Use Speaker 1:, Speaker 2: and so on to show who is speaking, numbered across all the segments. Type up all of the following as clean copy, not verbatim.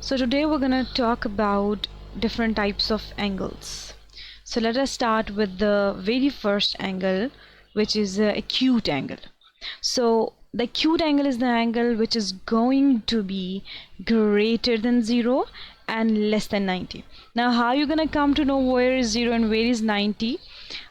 Speaker 1: So today we're going to talk about different types of angles. So let us start with the very first angle, which is the acute angle. So the acute angle is the angle which is going to be greater than 0 and less than 90. Now how are you going to come to know where is 0 and where is 90?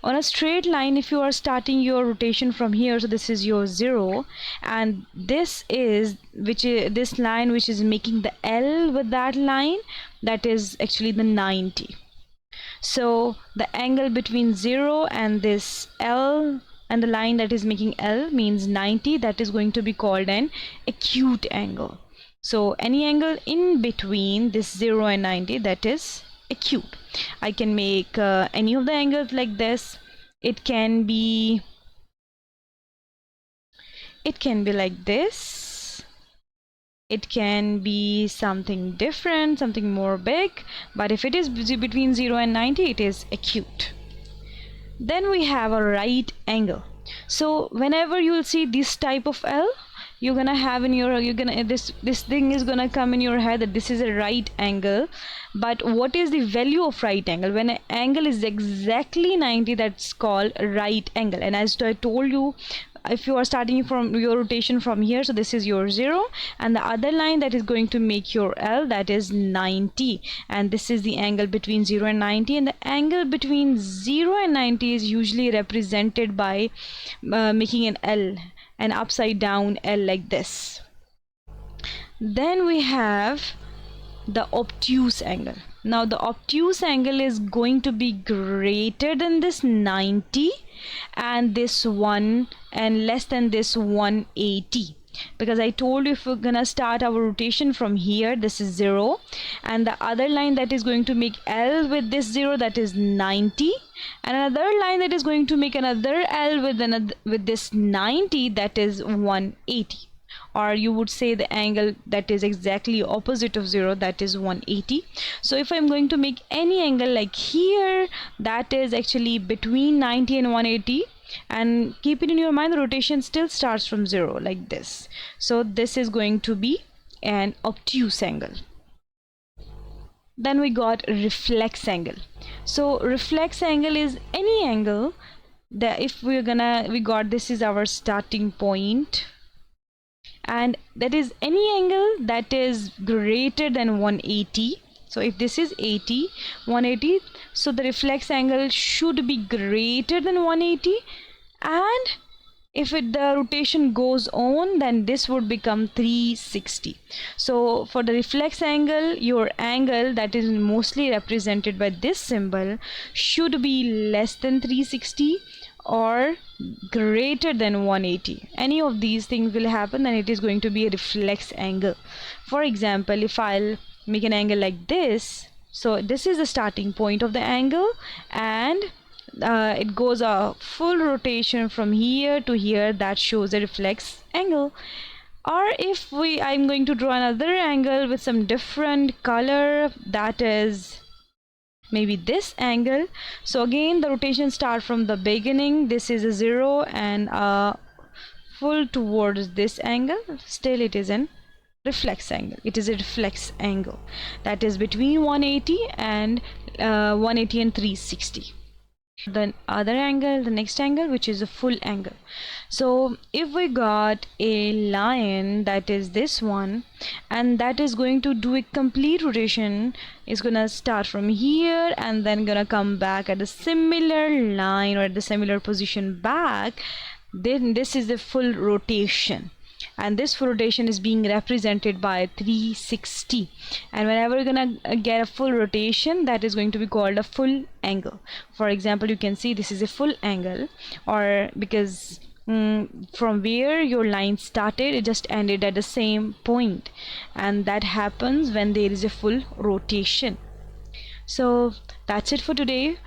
Speaker 1: On a straight line, if you are starting your rotation from here, so this is your 0 and this is this line which is making the L with that line, that is actually the 90. So the angle between 0 and this L and the line that is making L means 90. That is going to be called an acute angle. So any angle in between this 0 and 90, that is acute. I can make any of the angles like this. It can be like this. It can be something different, something more big, but if it is between 0 and 90, it is acute. Then we have a right angle. So whenever you will see this type of L, you're gonna have in your this thing is gonna come in your head that this is a right angle. But what is the value of right angle? When an angle is exactly 90, that's called right angle. And as I told you, if you are starting from your rotation from here, so this is your 0 and the other line that is going to make your L, that is 90, and this is the angle between 0 and 90, and the angle between 0 and 90 is usually represented by making an L, an upside down L like this. Then we have the obtuse angle. Now the obtuse angle is going to be greater than this 90 and this 1 and less than this 180, because I told you if we're gonna start our rotation from here, this is 0 and the other line that is going to make L with this 0, that is 90, and another line that is going to make another L with this 90, that is 180. Or you would say the angle that is exactly opposite of 0, that is 180. So if I'm going to make any angle like here, that is actually between 90 and 180, and keep it in your mind, the rotation still starts from 0 like this. So this is going to be an obtuse angle. Then we got reflex angle. So reflex angle is any angle that if we got this is our starting point, and that is any angle that is greater than 180. So if this is 80, 180, so the reflex angle should be greater than 180, and if the rotation goes on, then this would become 360. So for the reflex angle, your angle that is mostly represented by this symbol should be less than 360 or greater than 180. Any of these things will happen, and it is going to be a reflex angle. For example, if I'll make an angle like this, so this is the starting point of the angle, and it goes a full rotation from here to here, that shows a reflex angle. Or if I'm going to draw another angle with some different color, that is maybe this angle. So again, the rotation starts from the beginning. This is a 0 and full towards this angle. Still it is an reflex angle. It is a reflex angle that is between 180 and 360. The other angle, the next angle, which is a full angle. So if we got a line that is this one, and that is going to do a complete rotation, is gonna start from here and then gonna come back at a similar line or at the similar position back, then this is the full rotation. And this full rotation is being represented by 360, and whenever you're gonna get a full rotation, that is going to be called a full angle. For example, you can see this is a full angle, or because from where your line started, it just ended at the same point, and that happens when there is a full rotation. So that's it for today.